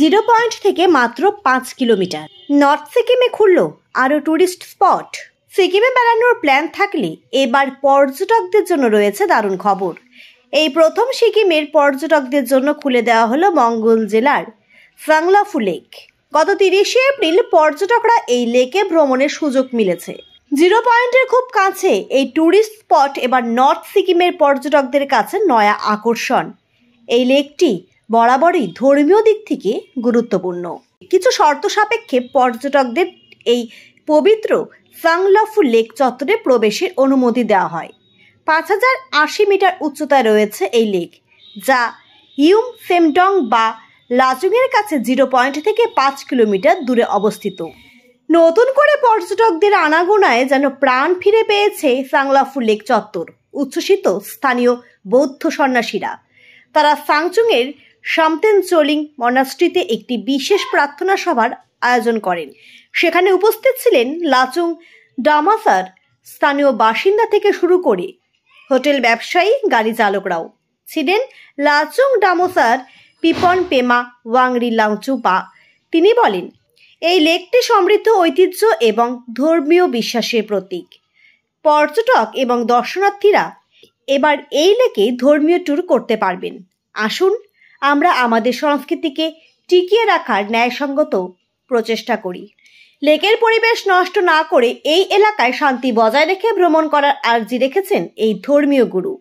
Zero point থেকে মাত্র 5 kilometre. North সিকিমে খুলল আরও ট্যুরিস্ট স্পট। সিকিমে বেড়ানোর প্ল্যান থাকলে এবার পর্যটকদের জন্য রয়েছে দারুণ খবর। এই প্রথম সিকিমের পর্যটকদের জন্য খুলে দেওয়া হলো মঙ্গল জেলার সাংলাফু লেক। গত 30 এপ্রিল পর্যটকরা এই লেকে ভ্রমণের সুযোগ মিলেছে। জিরো পয়েন্টের খুব কাছে এই ট্যুরিস্ট স্পট এবার নর্থ সিকিমের পর্যটকদের কাছে নয়া আকর্ষণ। এই লেকটি বরাবরই ধর্মীয় দিক থেকে গুরুত্বপূর্ণ। কিছু শর্ত সাপেক্ষে পর্যটকদের এই পবিত্র সাংলাফু লেক চত্বরে প্রবেশের অনুমতি দেওয়া হয়। 5080 মিটার উচ্চতায় রয়েছে এই লেক, যা ইউম সেমডং বা লাচুংয়ের কাছে জিরো পয়েন্ট থেকে 5 কিলোমিটার দূরে অবস্থিত। নতুন করে পর্যটকদের আনাগোনায় যেন প্রাণ ফিরে পেয়েছে সাংলাফু লেক চত্বর। উচ্ছ্বসিত স্থানীয় বৌদ্ধ সন্ন্যাসীরা। তারা সাংচুংয়ের সামতেনচোলিং মনাস্ট্রিতে একটি বিশেষ প্রার্থনা সভার আয়োজন করেন। সেখানে উপস্থিত ছিলেন লাচুং ডামাসার স্থানীয় বাসিন্দা থেকে শুরু করে হোটেল ব্যবসায়ী, গাড়ি চালকরাও ছিলেন। লাচুং ডামোসার পিপন পেমা ওয়াংরি লাংচুপা তিনি বলেন, এই লেকটি সমৃদ্ধ ঐতিহ্য এবং ধর্মীয় বিশ্বাসের প্রতীক। পর্যটক এবং দর্শনার্থীরা এবার এই লেকে ধর্মীয় ট্যুর করতে পারবেন। আসুন আমরা আমাদের সংস্কৃতিকে টিকিয়ে রাখার ন্যায়সঙ্গত প্রচেষ্টা করি। লেকের পরিবেশ নষ্ট না করে এই এলাকায় শান্তি বজায় রেখে ভ্রমণ করার আর্জি রেখেছেন এই ধর্মীয় গুরু।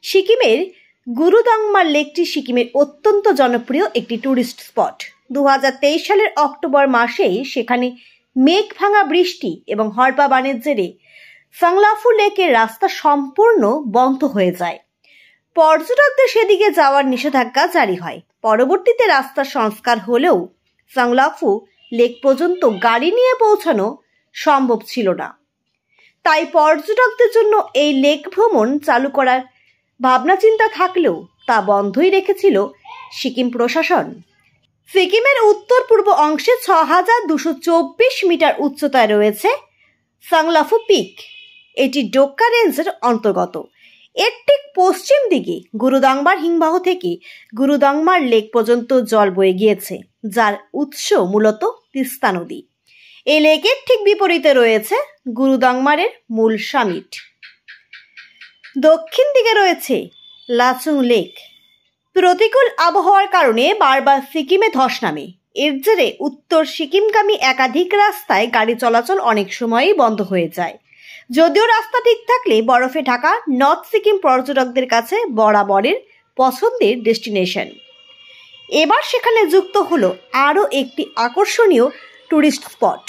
সিকিমের গুরুদাংমার লেকটি সিকিমের অত্যন্ত জনপ্রিয় একটি ট্যুরিস্ট স্পট। 2023 সালের অক্টোবর মাসেই সেখানে মেঘ ভাঙা বৃষ্টি এবং হরপা বানের জেরে সাংলাফু লেকের রাস্তা সম্পূর্ণ বন্ধ হয়ে যায়। পর্যটকদের সেদিকে যাওয়ার নিষেধাজ্ঞা জারি হয়। পরবর্তীতে রাস্তার সংস্কার হলেও সাংলাফু লেক পর্যন্ত গাড়ি নিয়ে পৌঁছানো সম্ভব ছিল না। তাই পর্যটকদের জন্য এই লেক ভ্রমণ চালু করার ভাবনা চিন্তা থাকলেও তা বন্ধই রেখেছিল সিকিম প্রশাসন। সিকিমের উত্তর পূর্ব অংশে 6224 মিটার উচ্চতায় রয়েছে সাংলাফু পিক। এটি ডোক্কা রেঞ্জের অন্তর্গত। এর ঠিক পশ্চিম দিকে গুরুদাংমার হিমবাহ থেকে গুরুদাংমার লেক পর্যন্ত জল বয়ে গিয়েছে, যার উৎস মূলত তিস্তা নদী। এই লেকের ঠিক বিপরীতে রয়েছে গুরুদাংমারের মূল সামিট। দক্ষিণ দিকে রয়েছে লাচুং লেক। প্রতিকূল আবহাওয়ার কারণে বারবার সিকিমে ধস নামে। এর জেরে উত্তর সিকিমগামী একাধিক রাস্তায় গাড়ি চলাচল অনেক সময়ই বন্ধ হয়ে যায়। যদিও রাস্তা ঠিক থাকলে বরফে ঢাকা নর্থ সিকিম পর্যটকদের কাছে বরাবরের পছন্দের ডেস্টিনেশন। এবার সেখানে যুক্ত হলো আরও একটি আকর্ষণীয় ট্যুরিস্ট স্পট।